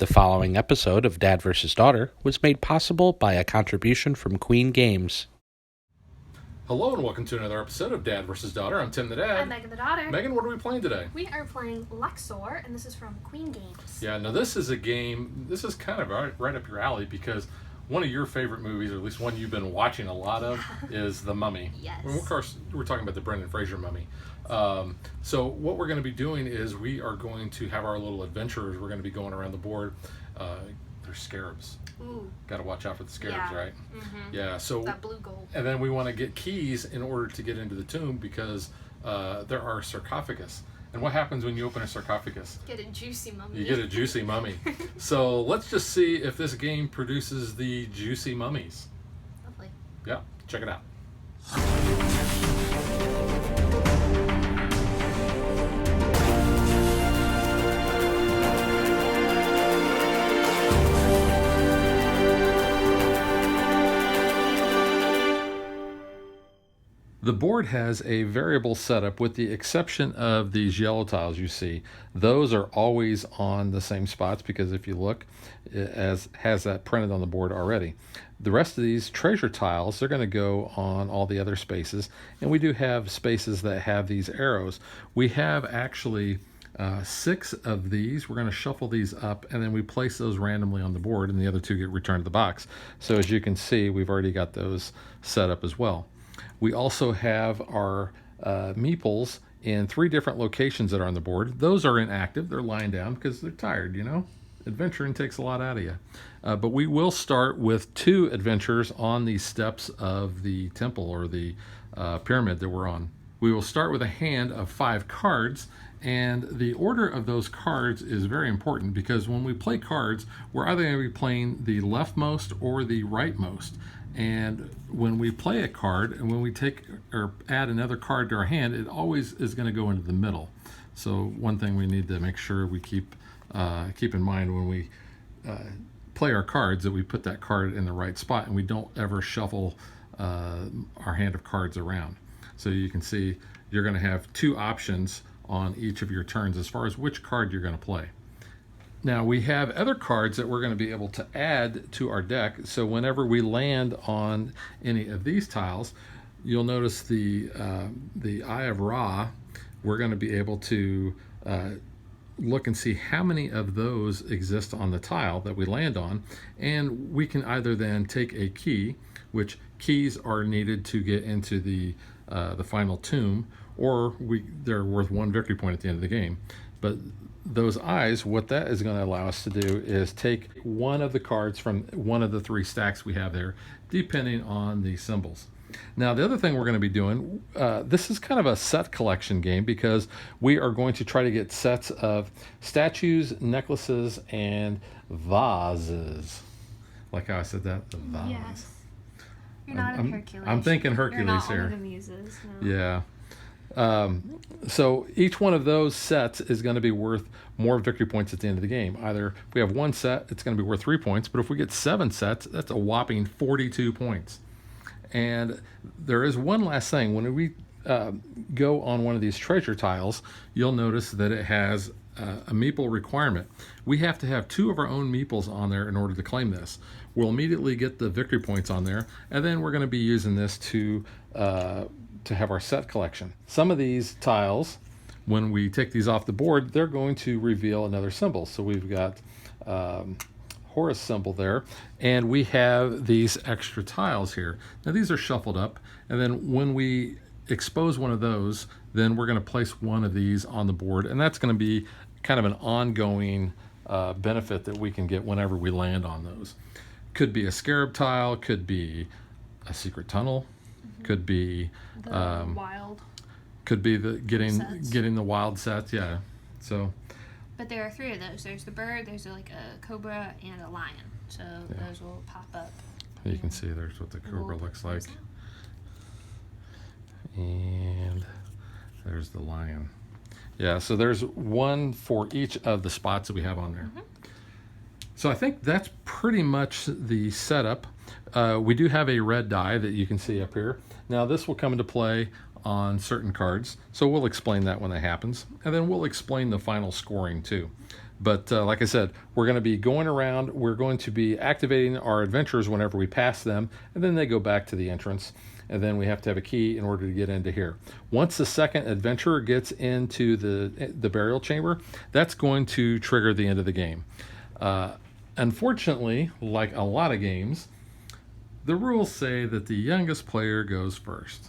The following episode of Dad vs. Daughter was made possible by a contribution from Queen Games. Hello and welcome to another episode of Dad vs. Daughter. I'm Tim the Dad. I'm Megan the Daughter. Megan, what are we playing today? We are playing Luxor, and this is from Queen Games. Yeah, now this is a game, this is kind of right up your alley because one of your favorite movies, or at least one you've been watching a lot of, is The Mummy. Yes. And of course, we're talking about the Brendan Fraser Mummy. So what we're going to be doing is we are going to have our little adventures. We're going to be going around the board. There's scarabs. Ooh. Got to watch out for the scarabs, Yeah. right? Mm-hmm. Yeah. So that blue gold. and then we want to get keys in order to get into the tomb because there are sarcophagus. And what happens when you open a sarcophagus? Get a juicy mummy. You get a juicy mummy. So let's just see if this game produces the juicy mummies. Lovely. Yeah, check it out. The board has a variable setup with the exception of these yellow tiles you see. Those are always on the same spots because if you look, it has that printed on the board already. The rest of these treasure tiles, they're going to go on all the other spaces. And we do have spaces that have these arrows. We have actually 6 of these. We're going to shuffle these up and then we place those randomly on the board and the other 2 get returned to the box. So as you can see, we've already got those set up as well. We also have our meeples in 3 different locations that are on the board. Those are inactive. They're lying down because they're tired, you know. Adventuring takes a lot out of you. But we will start with 2 adventures on the steps of the temple or the pyramid that we're on. We will start with a hand of 5 cards, and the order of those cards is very important because when we play cards, we're either going to be playing the leftmost or the rightmost. And when we play a card and when we take or add another card to our hand, it always is going to go into the middle. So one thing we need to make sure we keep in mind when we play our cards that we put that card in the right spot and we don't ever shuffle our hand of cards around. So you can see you're going to have 2 options on each of your turns as far as which card you're going to play. Now we have other cards that we're going to be able to add to our deck. So whenever we land on any of these tiles, you'll notice the Eye of Ra. We're going to be able to look and see how many of those exist on the tile that we land on, and we can either then take a key, which keys are needed to get into the final tomb, or they're worth 1 victory point at the end of the game. But those eyes, what that is going to allow us to do is take one of the cards from one of the 3 stacks we have there, depending on the symbols. Now, the other thing we're going to be doing, this is kind of a set collection game because we are going to try to get sets of statues, necklaces, and vases. Like how I said that, the vase. Yes. You're not in Hercules. I'm thinking Hercules You're not here. One of the muses. No. Yeah. So each one of those sets is going to be worth more victory points at the end of the game. Either if we have 1 set, it's going to be worth 3 points, but if we get 7 sets, that's a whopping 42 points. And there is one last thing. When we go on one of these treasure tiles, you'll notice that it has a meeple requirement. We have to have 2 of our own meeples on there in order to claim this. We'll immediately get the victory points on there, and then we're going to be using this to have our set collection. Some of these tiles, when we take these off the board, they're going to reveal another symbol. So we've got Horus symbol there, and we have these extra tiles here. Now these are shuffled up, and then when we expose one of those, then we're going to place one of these on the board, and that's going to be kind of an ongoing benefit that we can get whenever we land on those. Could be a scarab tile, could be a secret tunnel, could be the wild. Could be the Sets. getting the wild sets, yeah. So. But there are 3 of those. There's the bird, there's like a cobra, and a lion. So those will pop up. You can see there's what the cobra looks like. Out. And there's the lion. Yeah, so there's 1 for each of the spots that we have on there. Mm-hmm. So I think that's pretty much the setup. We do have a red die that you can see up here. Now this will come into play on certain cards, so we'll explain that when that happens, and then we'll explain the final scoring too. But like I said, we're going to be going around. We're going to be activating our adventurers whenever we pass them, and then they go back to the entrance. And then we have to have a key in order to get into here. Once the second adventurer gets into the burial chamber, that's going to trigger the end of the game. Unfortunately, like a lot of games, the rules say that the youngest player goes first.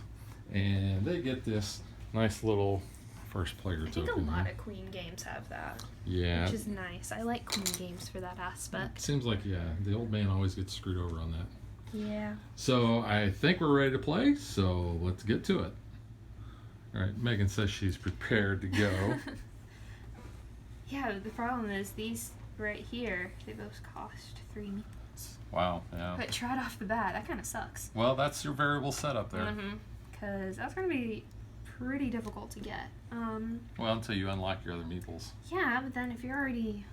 And they get this nice little first player I think a token. lot of Queen games have that. Yeah. Which is nice. I like Queen games for that aspect. Seems like, yeah, the old man always gets screwed over on that. Yeah. So I think we're ready to play, so let's get to it. All right, Megan says she's prepared to go. Yeah, the problem is these right here, they both cost 3 meats. Wow, yeah. But right off the bat, that kind of sucks. Well, that's your variable setup there. Mm-hmm. Because that's going to be pretty difficult to get. Well, until you unlock your other meeples. Yeah, but then if you're already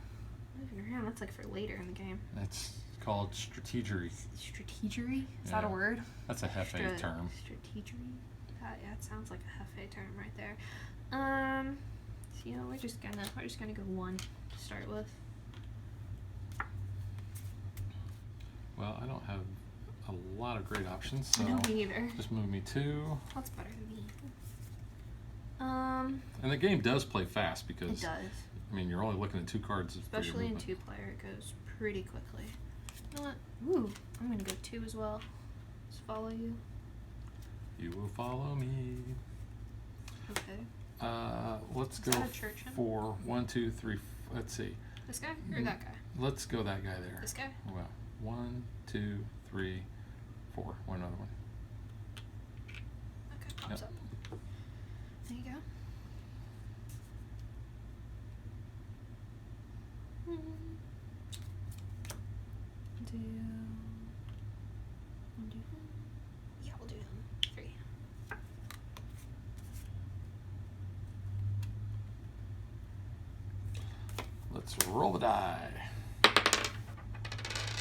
moving around, that's like for later in the game. It's called strategery. Strategery? Is that Yeah. a word? That's a Hefe term. Strategery? Yeah, it sounds like a Hefe term right there. So, we're just gonna go 1 to start with. Well, I don't have a lot of great options, so I don't either. just move me 2. That's better than me. And the game does play fast It because, does. I mean, you're only looking at 2 cards. for your Especially in movement. 2-player, it goes pretty quickly. You know what? Ooh, I'm gonna go 2 as well. Just follow you. You will follow me. Okay. Let's Is go that a church hymn? for 1, 2, 3. Let's see. This guy or that guy? Let's go that guy there. This guy? Well, 1, 2, 3, 4. One other one. Okay, pops Yep. up. There you go. Yeah, we'll do him. 3. Let's roll the die.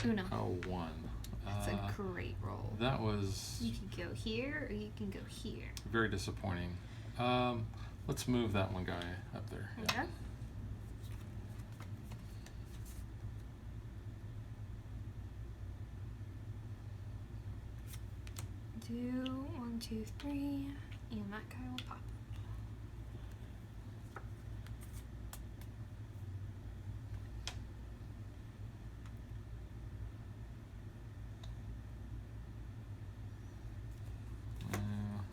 Uno. Oh, 1. That's a great roll. That was You can go here or you can go here. very disappointing. Let's move that one guy up there. Yeah. Okay. Do 1, 2, 3, and that guy will pop.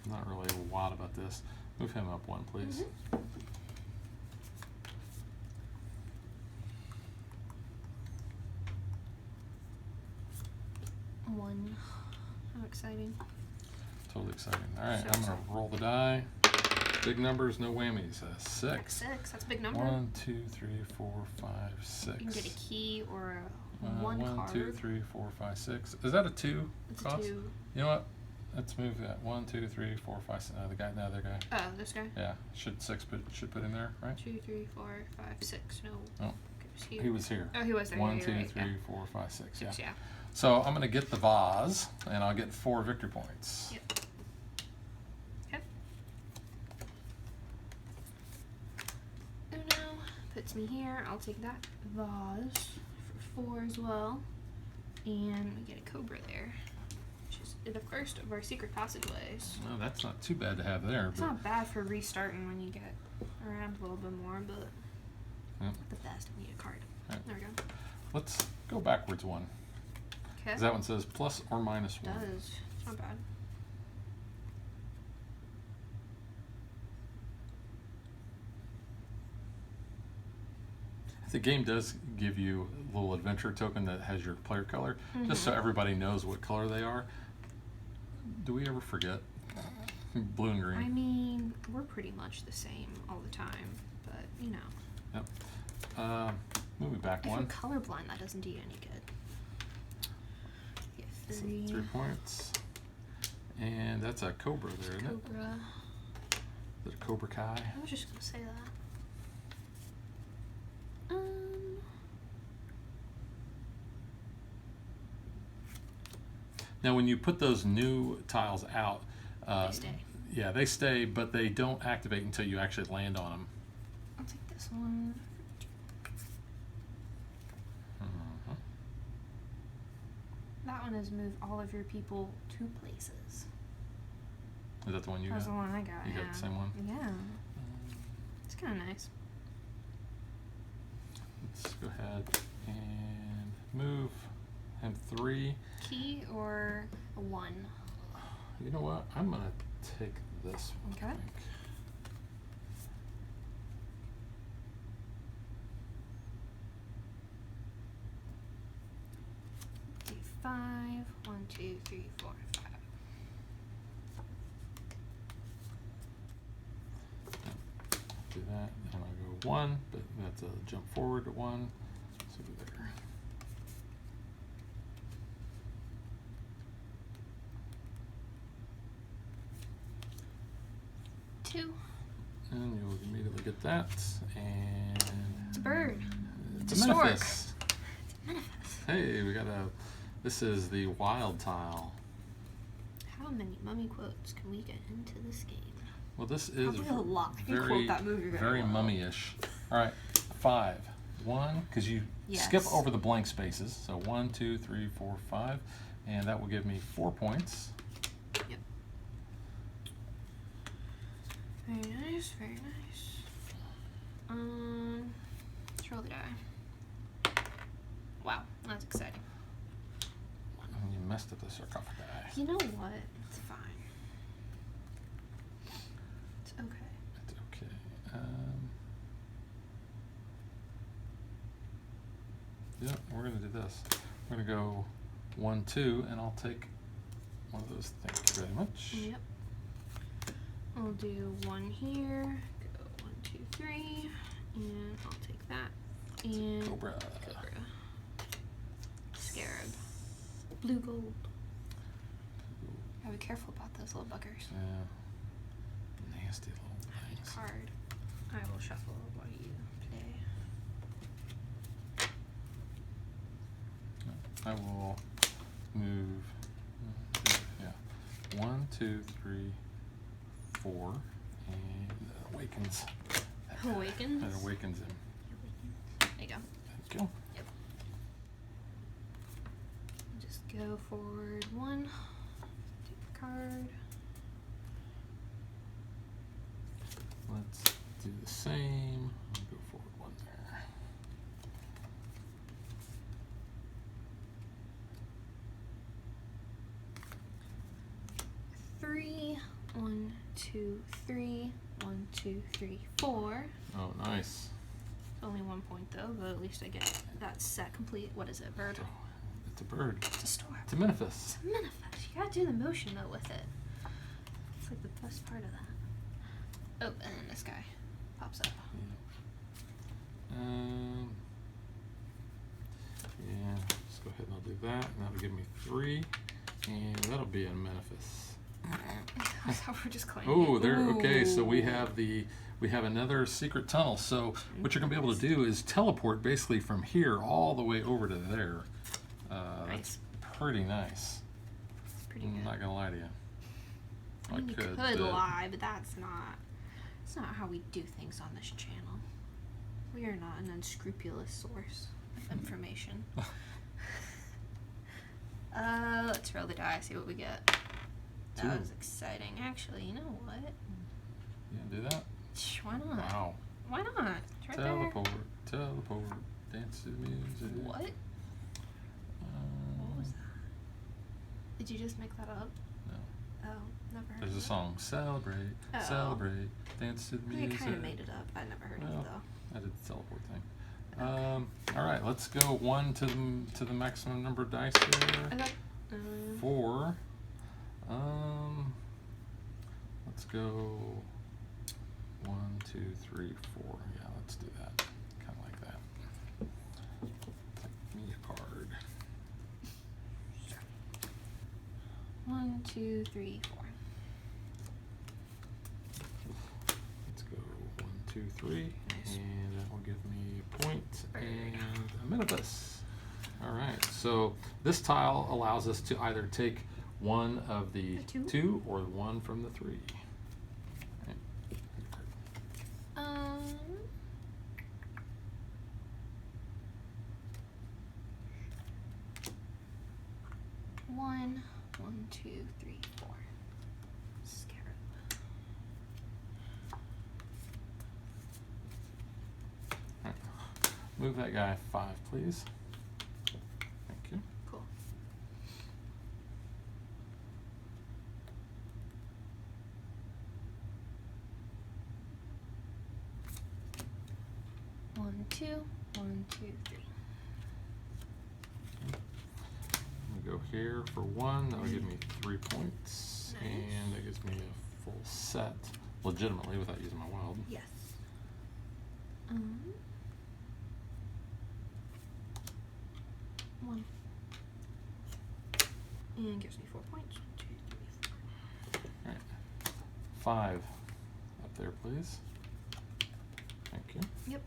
Not really a lot about this. Move him up 1, please. One. How exciting. Totally exciting. All right, So I'm going to exciting. roll the die. Big numbers, no whammies. 6. 6. That's a big number. 1, 2, 3, 4, 5, 6. You can get a key or a 1 1, card. 2, 3, 4, 5, 6. Is that a 2 It's cost? a 2. You know what? Let's move that. 1, 2, 3, 4, 5, 6. The other guy. Oh, this guy? Yeah, should put him there, right? 2, 3, 4, 5, 6. No. Oh. Goes here. He was here. Oh, he was there. 1, yeah, 2, you're right. 3, Yeah. 4, 5, 6. 6, yeah. So I'm going to get the vase, and I'll get 4 victory points. Yep. Okay. Uno puts me here. I'll take that vase for 4 as well. And we get a cobra there, which is the first of our secret passageways. Well, that's not too bad to have there. It's But not bad for restarting when you get around a little bit more, but Yep. not the best. We need a card. Right. There we go. Let's go backwards 1. Okay. 'Cause that one says plus or minus 1. Does. It's not bad. The game does give you a little adventure token that has your player color, just so everybody knows what color they are. Do we ever forget? Blue and green. I mean, we're pretty much the same all the time, but you know. Yep. Move me back If 1. you're colorblind, that doesn't do you any good. Get So 3. 3 points. And that's a cobra there, isn't it? Cobra. Is it a Cobra Kai? I was just gonna say that. Now, when you put those new tiles out, They stay. Yeah, they stay, but they don't activate until you actually land on them. I'll take this one. that one is move all of your people to places. Is that the one you That's got? the one I got. You yeah. got the same one? Yeah. It's kind of nice. Let's go ahead and move him 3. Key or a 1? You know what? I'm going to take this one. Okay. I think. Do 5. 1, 2, 3, 4, 5. Do that. I'm going to go 1, but that's a jump forward to 1. So there. Two. And you'll immediately get that. And It's a bird. it's It's a a stork. Memphis. It's a manifest. Hey, we got a. This is the wild tile. How many mummy quotes can we get into this game? Well, this is Probably a lot. I can very, quote that movie very well. mummy-ish. All right, 5. 1, because you Yes. skip over the blank spaces. So 1, 2, 3, 4, 5, and that will give me 4 points. Yep. Very nice, very nice. Let's roll the die. Wow, that's exciting. And you messed up the sarcophagi. You know what? It's fine. It's okay. It's okay. Yeah, we're gonna do this. We're gonna go 1, 2, and I'll take one of those. Thank you very much. Yep. I'll do 1 here. Go 1, 2, 3, and I'll take that. And Cobra. Scarab. Blue gold. Gotta be careful about those little buggers. Yeah. Nasty little things. Card. I will shuffle while you play. I will move. Yeah. 1, 2, 3, 4, and it awakens. Awakens? It awakens him. There you go. Thank you. Yep. Just go forward 1. Take the card. Let's do the same. I'll go forward 1 there. Three. 1, 2, 3. 1, 2, 3, 4. Oh, nice. Only 1 point though, but at least I get that set complete. What is it, bird? It's a bird. It's a stork. It's a manifest. It's a manifest. You gotta do the motion though with it. It's like the best part of that. Oh, and then this guy pops up. Yeah, just go ahead and I'll do that, and that'll give me 3, and that'll be a manifest. I thought we were just claiming Oh, it. there. Okay, so we Ooh. have another secret tunnel. So what you're gonna be able to do is teleport basically from here all the way over to there. Nice. That's pretty nice. It's pretty I'm good. not gonna lie to you. I mean, you could but lie, but that's not how we do things on this channel. We are not an unscrupulous source of information. Let's roll the die, see what we get. That 2. was exciting. Actually, you know what? You gonna do that? Why not? Wow. Why not? It's right Teleport, teleport, dance to the music. there. What? What was that? Did you just make that up? No. Oh, never heard There's of a it. song. Celebrate, Oh. celebrate, dance to the I think music. I kind of made it up. I never heard of Well, it though. I did the teleport thing. All right, let's go 1 to the maximum number of dice there. Okay. 4. Let's go 1, 2, 3, 4. Yeah, let's do that. Kind of like that. Take me a card. 1, 2, 3, 4. Let's go 1, 2, 3, Nice. and that will give me a point and a manifest. All right, so this tile allows us to either take one of the The 2? 2 or 1 from the 3. Okay. 1, 1, 2, 3, 4. Scarab. All right. Move that guy 5, please. Thank you. Cool. One, two, 1, 2, 3. I'm gonna go here for 1. That'll give me 3 points, Nice. and that gives me a full set legitimately without using my wild. Yes. 1. And gives me 4 points. 1, 2, 3, 4. All right. 5 up there, please. Thank you. Yep.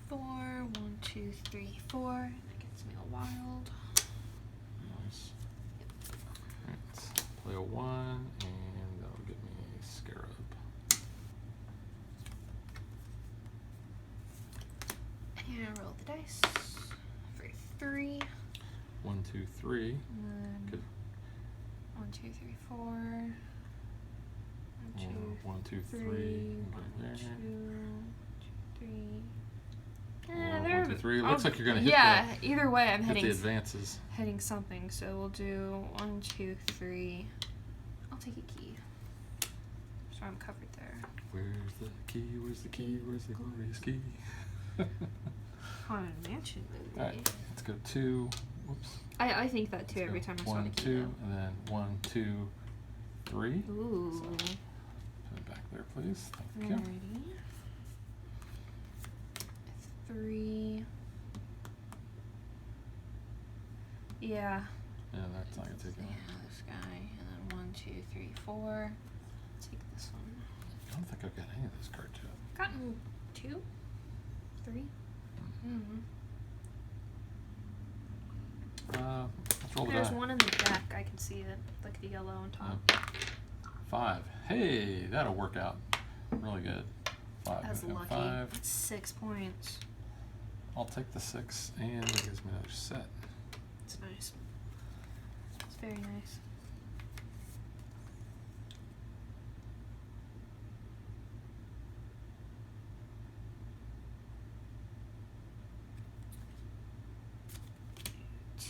4, 1, 2, 3, 4. That gets me a wild. Nice. All right. Play a 1, and that'll give me a scarab. And roll the dice for 3. 1, 2, 3. And then Good. 1, 2, 3, 4. 1, 2, 1, 2, 3. 3. 1, Right 2, there. 3. 1, 2, 3. Looks like you're gonna hit yeah, either way, I'm hit hitting the advances. hitting something. So we'll do 1, 2, 3. I'll take a key. So I'm covered there. Where's the key? Where's the key? Where's the glorious key? Haunted Mansion movie. All right, let's go 2. Whoops. I think that too every time I saw 1, the key. 2, and then 1, 2, 3. though. Ooh. So, put it back there, please. Thank you. Alrighty. 3. Yeah. Yeah, that's not gonna take Yeah, long. this guy. And then 1, 2, 3, 4. Take this one. I don't think I've got any of those cards yet. Gotten 2? 3? Mm-hmm. Let's roll the There's die. one in the deck. I can see it. Like the yellow on top. 5. Hey, that'll work out really good. 5. That's Okay, lucky. 5. That's 6 points. I'll take the 6, and it gives me another set. It's nice. It's very nice.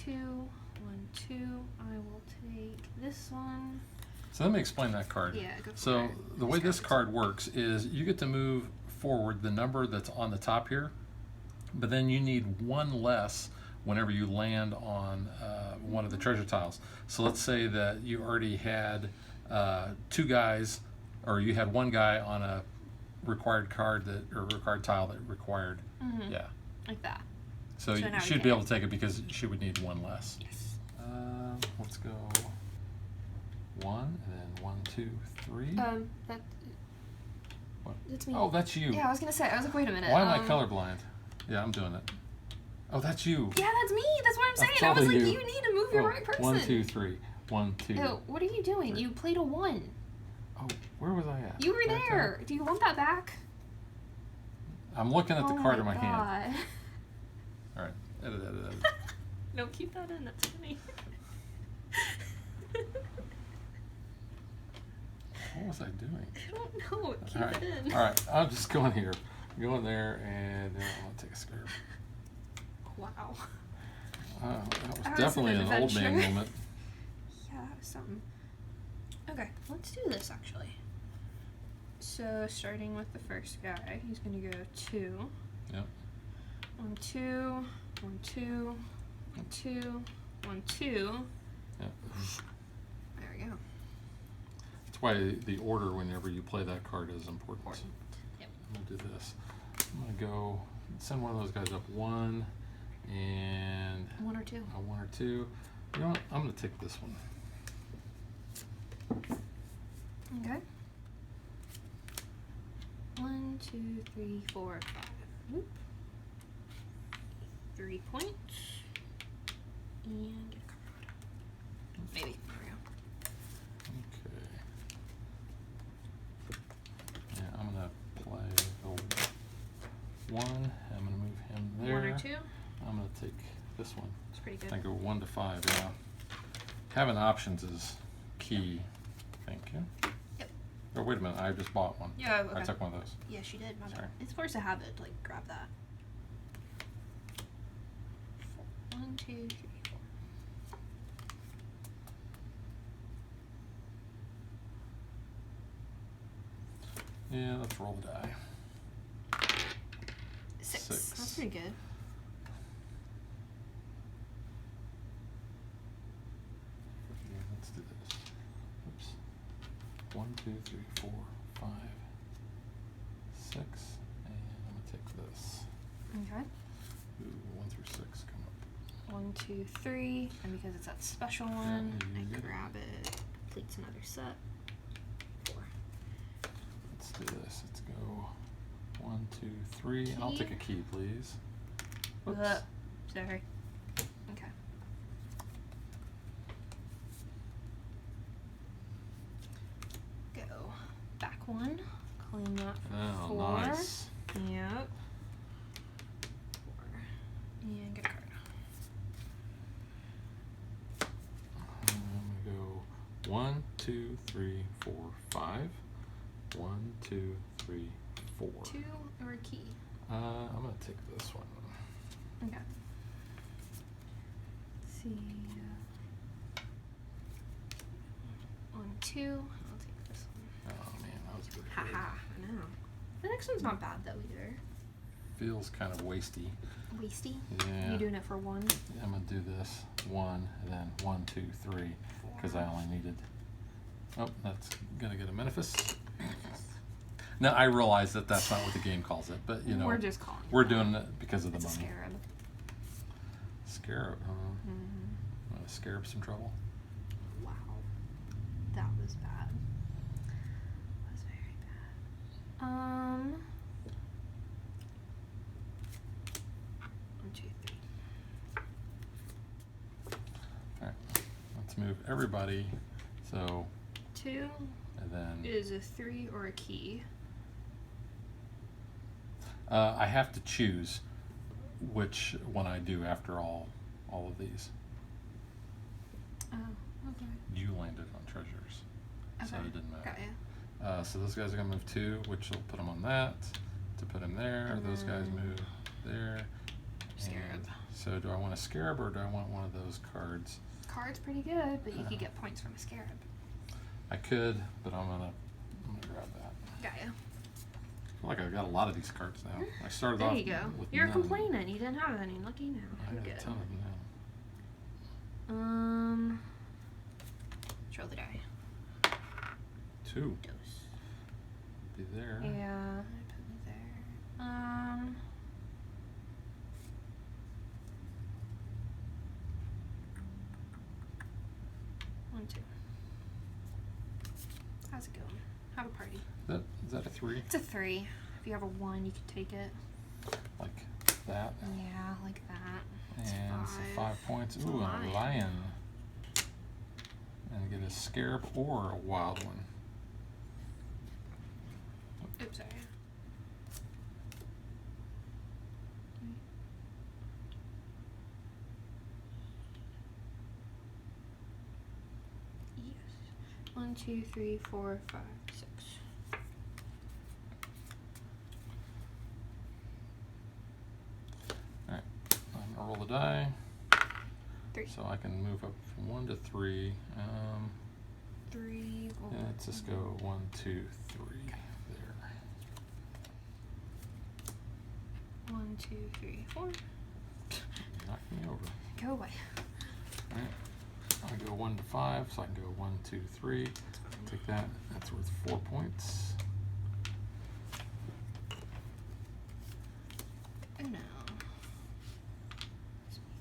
Two, 1, 2. I will take this one. So let me explain that card. Yeah, go for So it. the way this card works is you get to move forward the number that's on the top here, but then you need 1 less whenever you land on one of the treasure tiles. So let's say that you already had 2 guys, or you had 1 guy on a required card or required tile that required, Mm-hmm. yeah. Like that. So So now she'd you be get able to take it because she would need 1 less. Yes. Let's go 1 and then 1, 2, 3. That. What? That's me. Oh, that's you. Yeah, I was gonna say. I was like, wait a minute. Why am I colorblind? Yeah, I'm doing it. Oh, that's you. Yeah, that's me. That's what I'm saying. That's I was like, totally you you. need to move your right person. 1, 2, 3. 1, 2. Ew, what are you doing? Three. You played a 1. Oh, where was I at? You were Right there. Do you want that back? I'm looking at the card in my hand. hand. All right. Edit. No, keep that in. That's funny. What was I doing? I don't know. Keep All right. it in. All right. I'll just go in here. Go in there, and then I'll take a scarab. Wow. That was That was definitely an an old man adventure. moment. Yeah, that was something. Okay, let's do this actually. So starting with the first guy, he's gonna go 2. Yep. 1, 2, 1, 2, 1, 2, 1, 2. Yep. There we go. That's why the order whenever you play that card is important. Yep. I'm gonna do this. I'm gonna go send one of those guys up 1 and 1 or 2. a 1 or 2. You know what? I'm gonna take this one. Okay. 1, 2, 3, 4, 5. Whoop. 3 points. And get a card. Maybe. There we go. Okay. Yeah, I'm gonna play the 1. I'm gonna move him there. 1 or 2. I'm gonna take this one. It's pretty good. I go 1 to 5. Yeah. Having options is key. Thank you. Yep. Oh, wait a minute. I just bought one. Yeah, okay. I took one of those. Yes, you did. My bad. Sorry. It's forced to have it. Like, grab that. 1, 2, 3, 4. Yeah, let's roll the die. 6. 6. That's pretty good. Yeah, let's do this. Oops. 1, 2, 3, 4, 5, 6, and I'm gonna take this. Okay. Ooh, 1 through 6 come up. 1, 2, 3, and because it's that special one, you I get it. grab it. Completes another set. 4. Let's do this. Let's go 1, 2, 3. I'll Key. take a key, please. Whoops. Sorry. Okay. Go back 1. Claim that for Oh, 4. nice. Yep. 4. And get a card. I'm gonna go 1, 2, 3, 4, 5. 1, 2, 3, 4. 2 or a key. I'm gonna take this one. Okay. Let's see. 1, 2. I'll take this one. Oh man, that was really Haha, good. I know. The next one's not bad though either. Feels kind of wasty. Wasty. Yeah. You doing it for 1? I'm gonna do this 1, and then 1, 2, 3, because I only needed. Oh, that's gonna get a Memphis. Now I realize that that's not what the game calls it, but you know We're just calling. we're doing it because of the It's a money. scarab. Scarab, huh? Mm-hmm. Want to scarab some trouble? Wow. That was bad. That was very bad. 1, 2, 3. All right, let's move everybody. So 2 and then is a 3 or a key. I have to choose which one I do after all of these. Oh, okay. You landed on treasures, so Okay. it didn't matter. Got ya. So those guys are gonna move 2, which will put them on that to put him there. And Those guys then move there. Scarab. And so do I want a scarab or do I want one of those cards? Card's pretty good, but you could get points from a scarab. I could, but I'm gonna grab that. Got ya. I feel like I've got a lot of these cards now. I started There off you go. with You're none. complaining. You didn't have any. Lucky now. I You're got a good. ton of them now. Roll the die. 2. Dose. Be there. Yeah. Put me there. 1, 2. How's it going? Have a party. Is that a 3? It's a 3. If you have a 1, you can take it. Like that. Yeah, like that. It's And so 5. 5 points. It's a Ooh, and a lion. lion. And get a scarab or a wild one. Oops, sorry. Yes. 1, 2, 3, 4, 5, 6. Alright. I'm gonna roll the die. 3. So I can move up from 1 to 3. 3. Yeah, let's just go 1, 2, 3 there. 1, 2, 3, 4. Knock me over. Go away. Alright. I go 1 to 5, so I can go 1, 2, 3. Take that. That's worth 4 points. Oh no.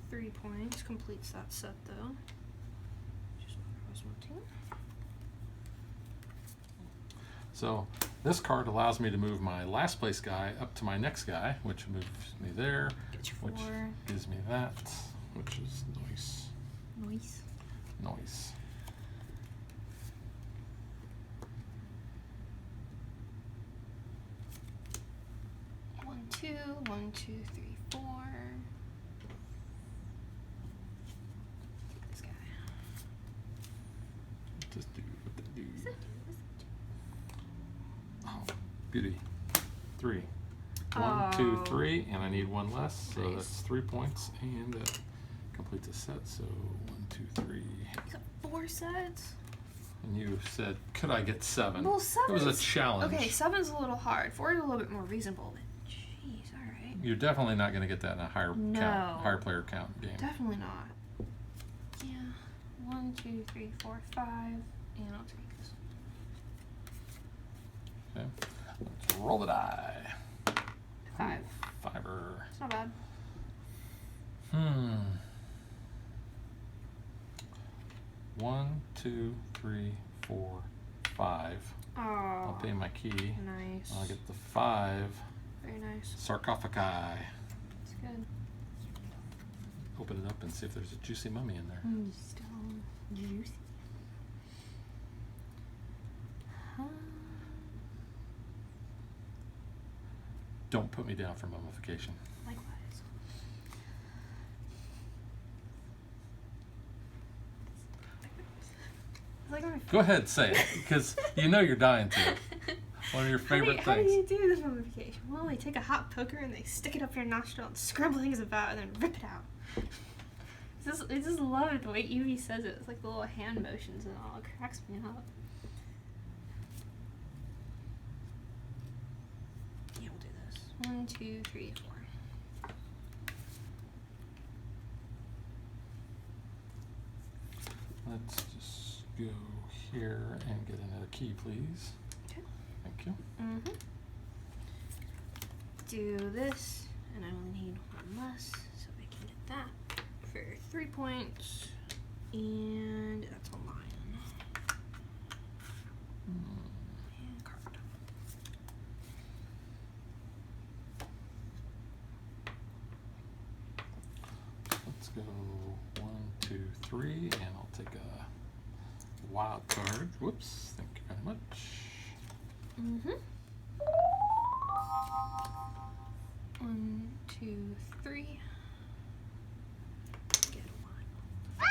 3 points. Completes that set though. Just cross 1, 2. So this card allows me to move my last place guy up to my next guy, which moves me there, Get your which 4. gives me that, which is nice. Nice. Nice. One, 2, 1, 2, 3, 4. beauty. 3. 1, 2, 3, and I need one less, so that's 3 points, and completes a set. So 1, 2, 3. You got 4 sets. And you said, could I get 7? Well, 7. It was a challenge. Okay, 7's a little hard. 4 is a little bit more reasonable, but jeez, all right. You're definitely not going to get that in a higher player count game. Definitely not. Yeah. 1, 2, 3, 4, 5, and I'll take this. Okay. Let's roll the die. 5. Fiver. It's not bad. 1, 2, 3, 4, 5. Oh. I'll pay my key. Nice. I'll get the 5. Very nice. Sarcophagi. It's good. Open it up and see if there's a juicy mummy in there. Stone juicy. Don't put me down for mummification. Likewise. It's like my Go ahead, say it, because you know you're dying to. One of your favorite How do things. you do the mummification? Well, they take a hot poker and they stick it up your nostril and scramble things about and then rip it out. I just love it the way Evie says it. It's like the little hand motions and all. It cracks me up. Yeah, we'll do this. 1, 2, 3, 4. Let's just go here and get another key, please. Okay. Thank you. Do this, and I only need one less, so I can get that for 3 points, and that's a lion. And card. Let's go 1, 2, 3, and I'll take a wild card. Whoops, thank you very much. 1, 2, 3. Get a 1.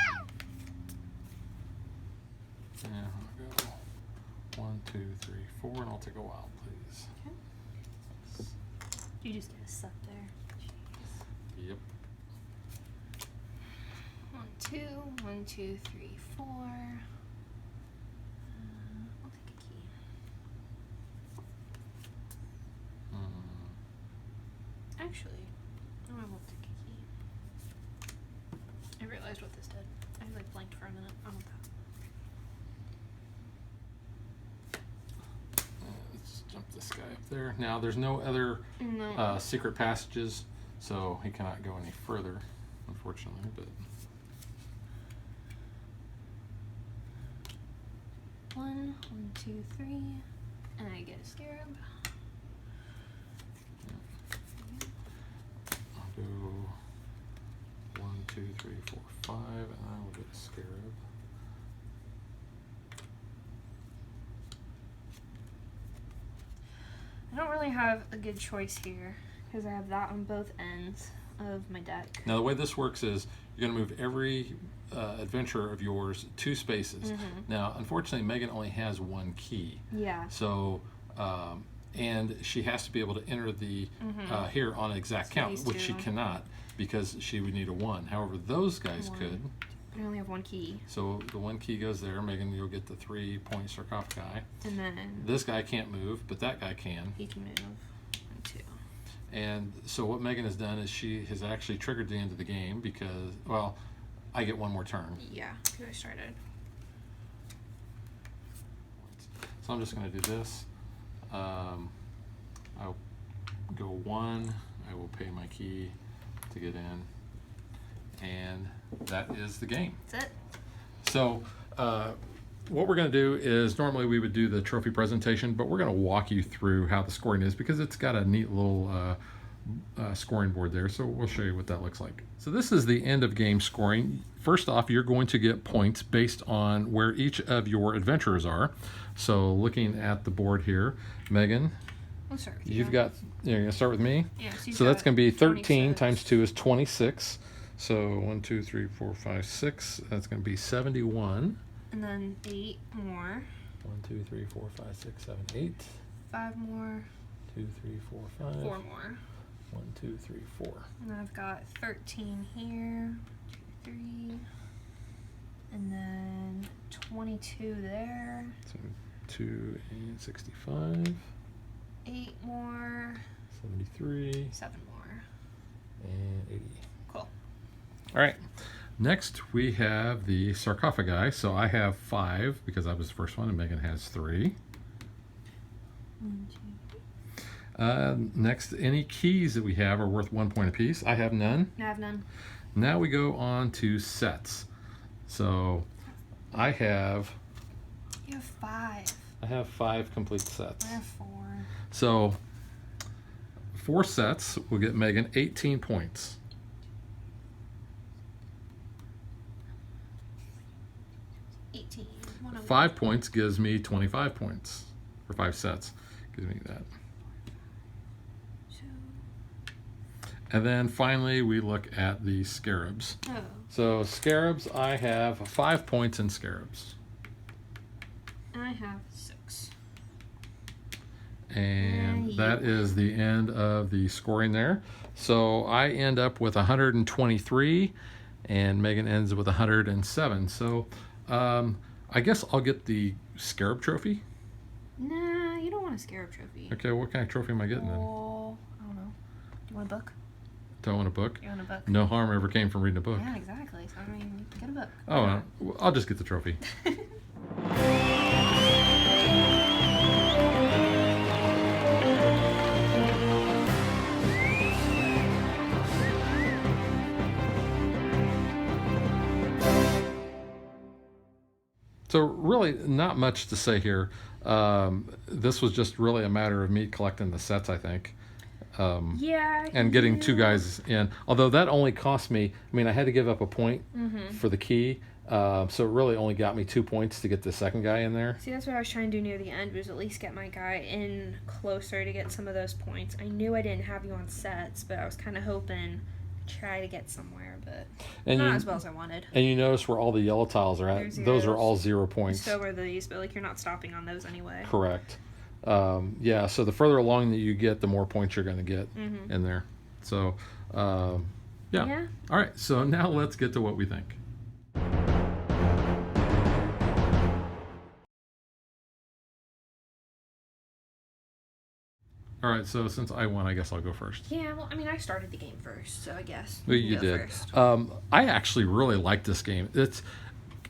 And I'll go 1, 2, 3, 4, and I'll take a wild, please. Okay. Thanks. You just get a sup there. Jeez. Yep. 1, 2, 1, 2, 3, 4. I'll take a key. Actually, no, I won't take a key. I realized what this did. I like blanked for a minute. I want that. Let's jump this guy up there. Now, there's no other No. secret passages, so he cannot go any further, unfortunately. But 1, 1, 2, 3, and I get a scarab. I'll go 1, 2, 3, 4, 5, and I will get a scarab. I don't really have a good choice here because I have that on both ends of my deck. Now, the way this works is you're going to move every adventure of yours 2 spaces. Now, unfortunately, Megan only has 1 key. Yeah. So, and she has to be able to enter the here on an exact count, which she cannot because she would need a 1. However, those guys could. I only have 1 key. So the 1 key goes there. Megan, you'll get the 3-point sarcophagi. And then This guy can't move, but that guy can. he can move. 1, 2. And so what Megan has done is she has actually triggered the end of the game because, well, I get 1 more turn. Yeah, because I started. So I'm just going to do this. I'll go 1. I will pay my key to get in. And that is the game. That's it. So what we're going to do is normally we would do the trophy presentation, but we're going to walk you through how the scoring is because it's got a neat little scoring board there. So we'll show you what that looks like. So this is the end of game scoring. First off, you're going to get points based on where each of your adventurers are. So looking at the board here, Megan, We'll start with you. you're going to start with me? Yeah, So that's going to be 13 26. times 2 is 26. So 1, 2, 3, 4, 5, 6. That's going to be 71. And then 8 more. 1, 2, 3, 4, 5, 6, 7, 8. 5 more. 2, 3, 4, 5. 4 more. 1, 2, 3, 4. And then I've got 13 here. 2, 3. And then 22 there. So 2 and 65. 8 more. 73. 7 more. And 80. Cool. All right. Next, we have the sarcophagi. So I have 5 because I was the first one, and Megan has 3. 1, 2. Next, any keys that we have are worth 1 point apiece. I have none. I have none. Now we go on to sets. So I have You have 5. 5 complete sets. I have 4. So 4 sets will get Megan 18 points. 18. 5 points gives me 25 points for 5 sets. Gives me that. And then finally we look at the scarabs. Oh. So scarabs, I have 5 points in scarabs. I have 6. And Yeah. that is the end of the scoring there. So I end up with 123 and Megan ends with 107. So I guess I'll get the scarab trophy. Nah, you don't want a scarab trophy. Okay, what kind of trophy am I getting then? Oh, I don't know. Do you want a book? Do I want a book? You want a book? No harm ever came from reading a book. Yeah, exactly. So I mean, get a book. Oh, well, I'll just get the trophy. So really not much to say here. This was just really a matter of me collecting the sets, I think. Yeah. And getting 2 guys in. Although that only cost me, I mean, I had to give up a point for the key. So it really only got me 2 points to get the second guy in there. See, that's what I was trying to do near the end, was at least get my guy in closer to get some of those points. I knew I didn't have you on sets, but I was kind of hoping to try to get somewhere, but And not you, as well as I wanted. and you notice where all the yellow tiles are They're at. Those are zeros. all 0 points. So were these, but like you're not stopping on those anyway. Correct. Yeah, so the further along that you get, the more points you're going to get in there. So, yeah. All right, so now let's get to what we think. All right, so since I won, I guess I'll go first. Yeah, well, I mean, I started the game first, so I guess Well, you you can go did. first. I actually really like this game. It's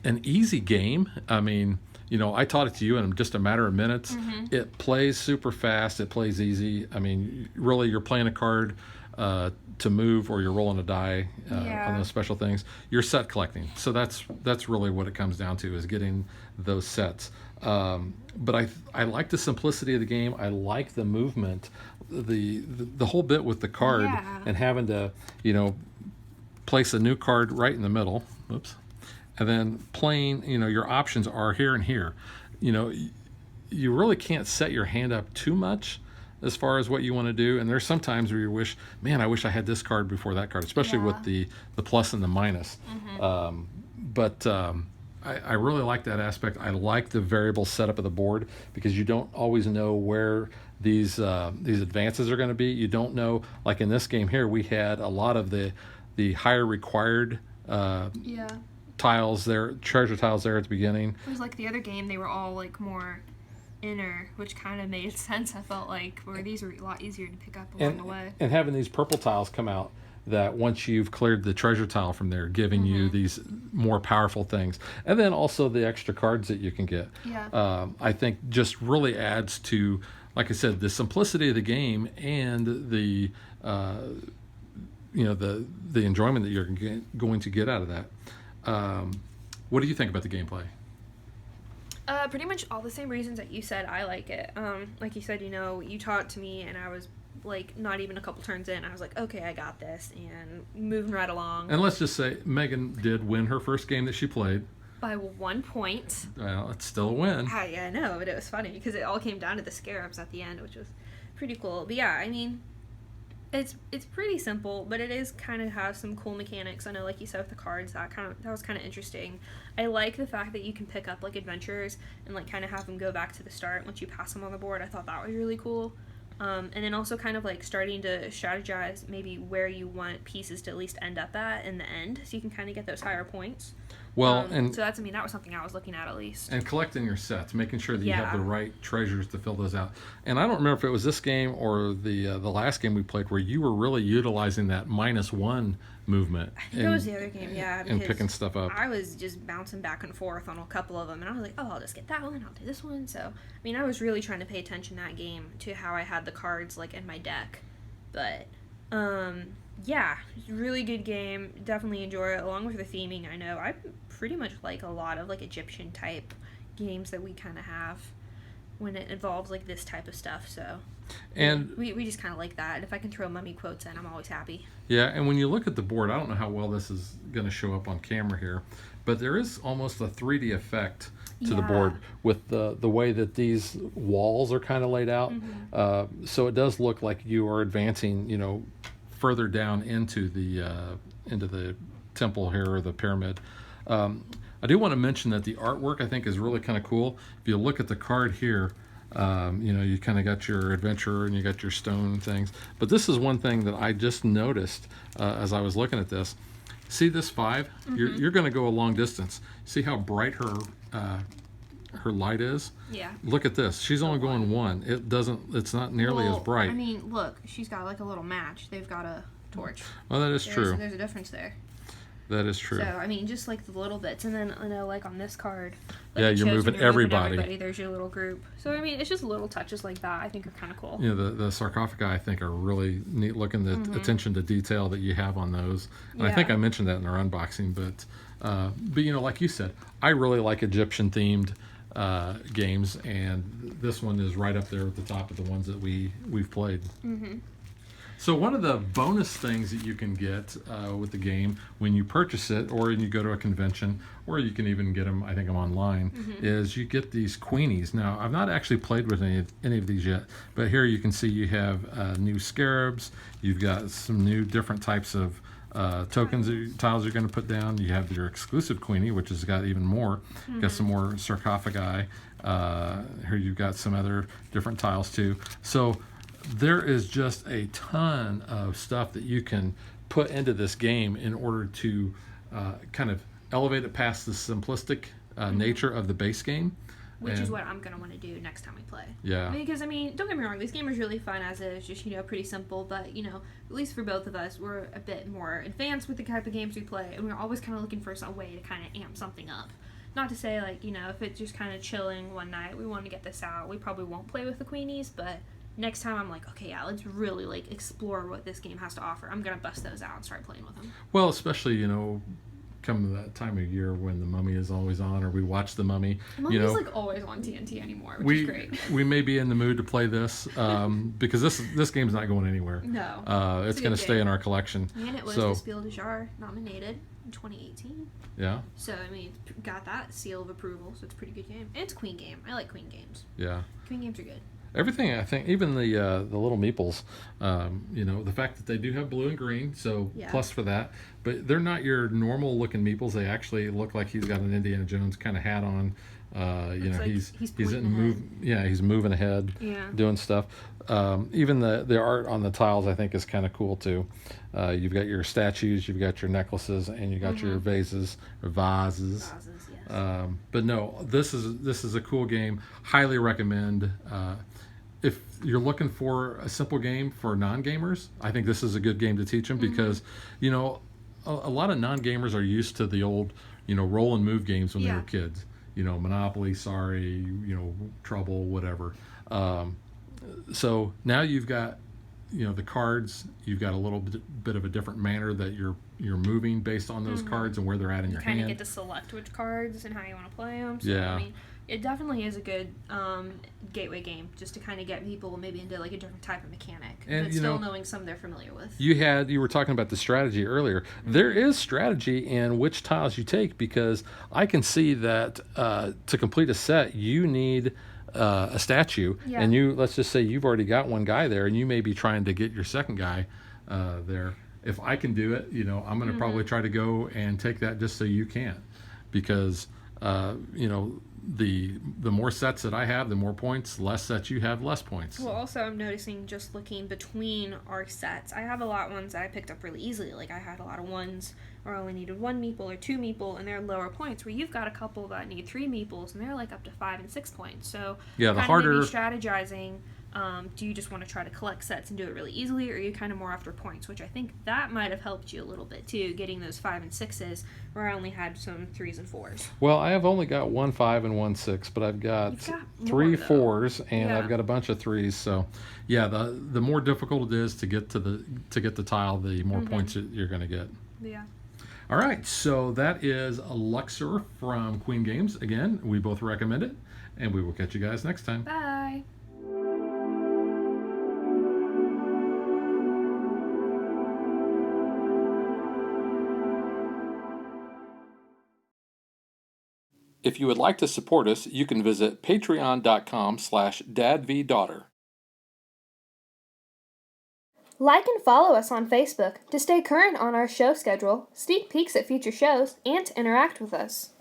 an easy game. I mean, you know, I taught it to you in just a matter of minutes. It plays super fast. It plays easy. I mean, really, you're playing a card to move, or you're rolling a die on those special things. You're set collecting. So that's really what it comes down to, is getting those sets. But I like the simplicity of the game. I like the movement, the whole bit with the card and having to, you know, place a new card right in the middle. Oops. And then playing, you know, your options are here and here. You know, you really can't set your hand up too much as far as what you want to do. And there's some times where you wish, man, I wish I had this card before that card, especially with the plus and the minus. I really like that aspect. I like the variable setup of the board, because you don't always know where these advances are going to be. You don't know, like in this game here, we had a lot of the higher required tiles there, treasure tiles there at the beginning. It was like the other game, they were all like more inner, which kind of made sense. I felt like where these were a lot easier to pick up along the way. And having these purple tiles come out, that once you've cleared the treasure tile from there, giving you these more powerful things. And then also the extra cards that you can get. I think just really adds to, like I said, the simplicity of the game and the the enjoyment that you're going to get out of that. What do you think about the gameplay? Pretty much all the same reasons that you said. I like it. Like you said, you know, you taught it to me, and I was like, not even a couple turns in, I was like, okay, I got this, and moving right along. And let's just say Megan did win her first game that she played. By 1 point. Well, it's still a win. Yeah, I know, but it was funny because it all came down to the scarabs at the end, which was pretty cool. But yeah, I mean, It's pretty simple, but it is kind of has some cool mechanics. I know, like you said with the cards, that was kind of interesting. I like the fact that you can pick up like adventures and like kind of have them go back to the start once you pass them on the board. I thought that was really cool. And then also kind of like starting to strategize maybe where you want pieces to at least end up at in the end, so you can kind of get those higher points. Well, so that was something I was looking at least. And collecting your sets, making sure that you have Yeah. the right treasures to fill those out. And I don't remember if it was this game or the last game we played where you were really utilizing that -1 movement. I think it was the other game, yeah. And because picking stuff up. I was just bouncing back and forth on a couple of them, and I was like, oh, I'll just get that one, I'll do this one. So, I mean, I was really trying to pay attention that game to how I had the cards, like, in my deck. But, yeah, really good game. Definitely enjoy it, along with the theming. I know I pretty much like a lot of, like, Egyptian-type games that we kind of have when it involves, like, this type of stuff, so... And we just kind of like that. And if I can throw mummy quotes in, I'm always happy. yeah, and when you look at the board, I don't know how well this is going to show up on camera here, but there is almost a 3D effect to the Yeah. board with the way that these walls are kind of laid out. So it does look like you are advancing, further down into the temple here, or the pyramid. I do want to mention that the artwork, I think, is really kind of cool. If you look at the card here, you kind of got your adventurer and you got your stone things. But this is one thing that I just noticed as I was looking at this. See this 5? You're going to go a long distance. See how bright her light is? Yeah. Look at this. She's only going 1. It's not nearly as bright. I mean, look, she's got like a little match. They've got a torch. Well, that is true. There's a difference there. That is true. So, I mean, just like the little bits. And then, I know, like on this card, like Yeah, it you're shows moving when everybody. There's your little group. So, I mean, it's just little touches like that I think are kind of cool. The sarcophagi, I think, are really neat looking. The attention to detail that you have on those, and I think Yeah. I mentioned that in our unboxing. But like you said, I really like Egyptian themed games, and this one is right up there at the top of the ones that we've played. So one of the bonus things that you can get with the game when you purchase it, or you go to a convention, or you can even get them, I think, online, is you get these queenies. Now, I've not actually played with any of these yet, but here you can see you have new scarabs. You've got some new different types of tiles you're going to put down. You have your exclusive queenie, which has got even more. Got some more sarcophagi. Here you've got some other different tiles too. So there is just a ton of stuff that you can put into this game in order to kind of elevate it past the simplistic nature of the base game. Which is what I'm going to want to do next time we play. Yeah. Because, I mean, don't get me wrong, this game is really fun as is, just, pretty simple. But, at least for both of us, we're a bit more advanced with the type of games we play. And we're always kind of looking for some way to kind of amp something up. Not to say, like, if it's just kind of chilling one night, we want to get this out. We probably won't play with the queenies, but next time I'm like, okay, yeah, let's really, like, explore what this game has to offer. I'm going to bust those out and start playing with them. Well, especially, come that time of year when the Mummy is always on, or we watch the Mummy. Mummy's like always on TNT anymore, which is great. We may be in the mood to play this because this game's not going anywhere. No. It's going to stay in our collection. And it was the Spiel des Jahres nominated in 2018. Yeah. So, I mean, it's got that seal of approval, so it's a pretty good game. And it's Queen game. I like Queen games. Yeah. Queen games are good. Everything, I think, even the little meeples, the fact that they do have blue and green, so plus for that. But they're not your normal looking meeples. They actually look like he's got an Indiana Jones kind of hat on. Like he's he's moving ahead, doing stuff. Even the art on the tiles, I think, is kind of cool too. You've got your statues, you've got your necklaces, and you got your vases or vases. Vases, yes. But no, this is a cool game. Highly recommend. If you're looking for a simple game for non-gamers, I think this is a good game to teach them because, a lot of non-gamers are used to the old, roll and move games when they were kids. Monopoly, Sorry, Trouble, whatever. So now you've got, the cards. You've got a little bit of a different manner that you're moving based on those cards and where they're at in your hand. You kind of get to select which cards and how you want to play them. So, Yeah. I mean, it definitely is a good gateway game just to kind of get people maybe into like a different type of mechanic, And, but still knowing some they're familiar with. You were talking about the strategy earlier. There is strategy in which tiles you take because I can see that to complete a set you need a statue, Yeah. and let's just say you've already got one guy there, and you may be trying to get your second guy there. If I can do it, I'm going to probably try to go and take that just so you can, because the more sets that I have, the more points. Less sets you have, less points. Well, also I'm noticing just looking between our sets, I have a lot of ones that I picked up really easily. Like I had a lot of ones where I only needed 1 meeple or 2 meeple, and they're lower points. Where you've got a couple that need 3 meeples, and they're like up to 5 and 6 points. So yeah, the kind harder of maybe strategizing. Do you just want to try to collect sets and do it really easily, or are you kind of more after points? Which I think that might have helped you a little bit too, getting those 5 and 6s where I only had some 3s and 4s. Well, I have only got 1 5 and 1 6, but I've got You've got 3 more, though. 4s, and Yeah. I've got a bunch of 3s. So, yeah, the more difficult it is to get the tile, the more points that you're going to get. Yeah. All right, so that is Luxor from Queen Games. Again, we both recommend it, and we will catch you guys next time. Bye. If you would like to support us, you can visit patreon.com/dadvdaughter. Like and follow us on Facebook to stay current on our show schedule, sneak peeks at future shows, and to interact with us.